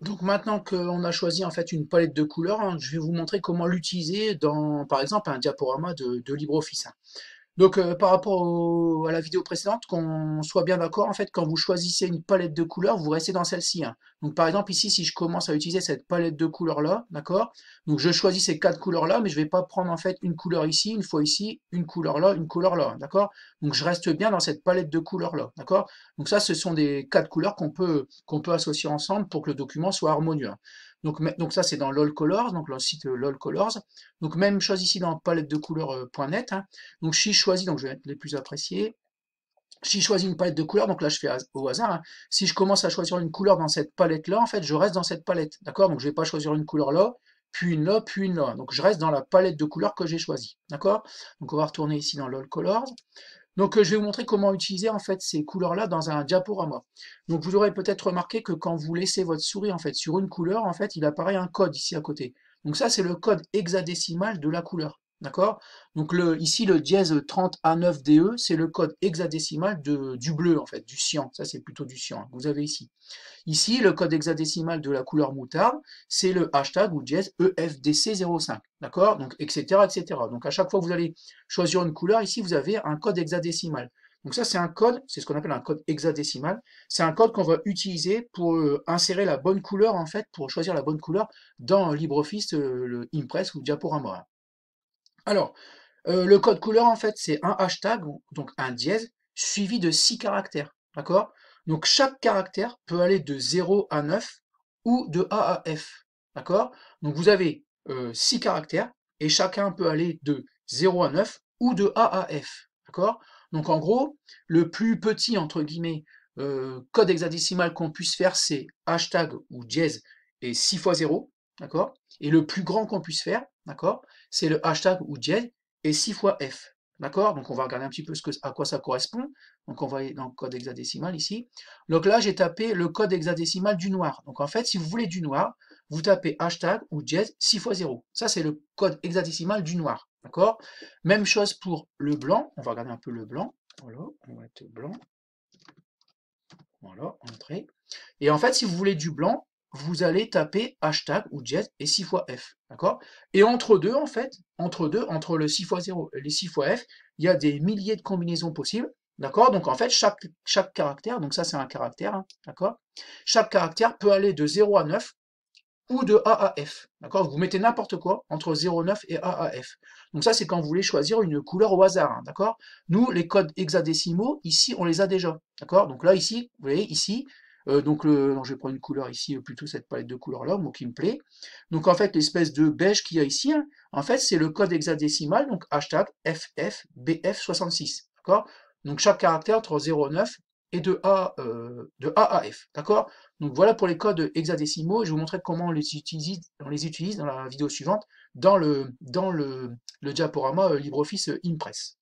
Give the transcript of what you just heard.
Donc maintenant qu'on a choisi en fait une palette de couleurs, hein, je vais vous montrer comment l'utiliser dans, par exemple, un diaporama de LibreOffice, hein. Donc, par rapport à la vidéo précédente, qu'on soit bien d'accord, en fait, quand vous choisissez une palette de couleurs, vous restez dans celle-ci, hein. Donc, par exemple, ici, si je commence à utiliser cette palette de couleurs-là, d'accord? Donc, je choisis ces quatre couleurs-là, mais je vais pas prendre, en fait, une couleur ici, une couleur là, d'accord? Donc, je reste bien dans cette palette de couleurs-là, d'accord? Donc, ça, ce sont des quatre couleurs qu'on peut associer ensemble pour que le document soit harmonieux, hein. Donc ça, c'est dans LOL Colors, donc le site LOL Colors. Donc, même chose ici dans palette de couleurs.net, hein. Donc si je choisis, donc je vais mettre les plus appréciés. Si je choisis une palette de couleurs, donc là je fais au hasard, hein. Si je commence à choisir une couleur dans cette palette-là, en fait, je reste dans cette palette, d'accord? Donc je vais pas choisir une couleur là, puis une là, puis une là. Donc je reste dans la palette de couleurs que j'ai choisie, d'accord? Donc on va retourner ici dans LOL Colors. Donc je vais vous montrer comment utiliser en fait ces couleurs-là dans un diaporama. Donc vous aurez peut-être remarqué que quand vous laissez votre souris en fait sur une couleur, en fait, il apparaît un code ici à côté. Donc ça c'est le code hexadécimal de la couleur. D'accord? Donc ici le dièse 30A9DE, c'est le code hexadécimal du bleu en fait, du cyan. Ça c'est plutôt du cyan, hein, que vous avez ici. Ici, le code hexadécimal de la couleur moutarde, c'est le hashtag ou dièse EFDC05, d'accord? Donc, etc., etc. Donc, à chaque fois que vous allez choisir une couleur, ici, vous avez un code hexadécimal. Donc ça, c'est un code, c'est ce qu'on appelle un code hexadécimal. C'est un code qu'on va utiliser pour insérer la bonne couleur, en fait, pour choisir la bonne couleur dans LibreOffice, le Impress ou Diaporama. Alors, le code couleur, en fait, c'est un hashtag, donc un dièse, suivi de 6 caractères. D'accord? Donc, chaque caractère peut aller de 0 à 9 ou de A à F. D'accord? Donc, vous avez 6 caractères et chacun peut aller de 0 à 9 ou de A à F. D'accord? Donc, en gros, le plus petit, entre guillemets, code hexadécimal qu'on puisse faire, c'est hashtag ou dièse et 6 fois 0. D'accord? Et le plus grand qu'on puisse faire, d'accord? C'est le hashtag ou dièse et 6 fois F. D'accord? Donc on va regarder un petit peu à quoi ça correspond. Donc on va aller dans le code hexadécimal ici. Donc là, j'ai tapé le code hexadécimal du noir. Donc en fait, si vous voulez du noir, vous tapez hashtag ou dièse 6 fois 0. Ça, c'est le code hexadécimal du noir. D'accord? Même chose pour le blanc. On va regarder un peu le blanc. Voilà, on va mettre blanc. Voilà, entrée. Et en fait, si vous voulez du blanc, vous allez taper hashtag ou jet et 6 fois F. D'accord? Et entre deux, en fait, entre le 6 fois 0 et les 6 fois F, il y a des milliers de combinaisons possibles. D'accord? Donc en fait, chaque caractère, donc ça c'est un caractère, hein, d'accord? Chaque caractère peut aller de 0 à 9 ou de A à F. D'accord? Vous mettez n'importe quoi entre 0,9 et A à F. Donc ça, c'est quand vous voulez choisir une couleur au hasard. Hein, d'accord? Nous, les codes hexadécimaux, ici, on les a déjà. D'accord? Donc là, ici, vous voyez, ici, donc je vais prendre une couleur ici, plutôt cette palette de couleurs-là, moi qui me plaît. Donc en fait, l'espèce de beige qu'il y a ici, hein, en fait, c'est le code hexadécimal, donc hashtag FFBF66. D'accord? Donc chaque caractère entre 0,9 et de A à F. D'accord? Donc voilà pour les codes hexadécimaux, et je vais vous montrer comment on les utilise dans la vidéo suivante dans le diaporama LibreOffice Impress.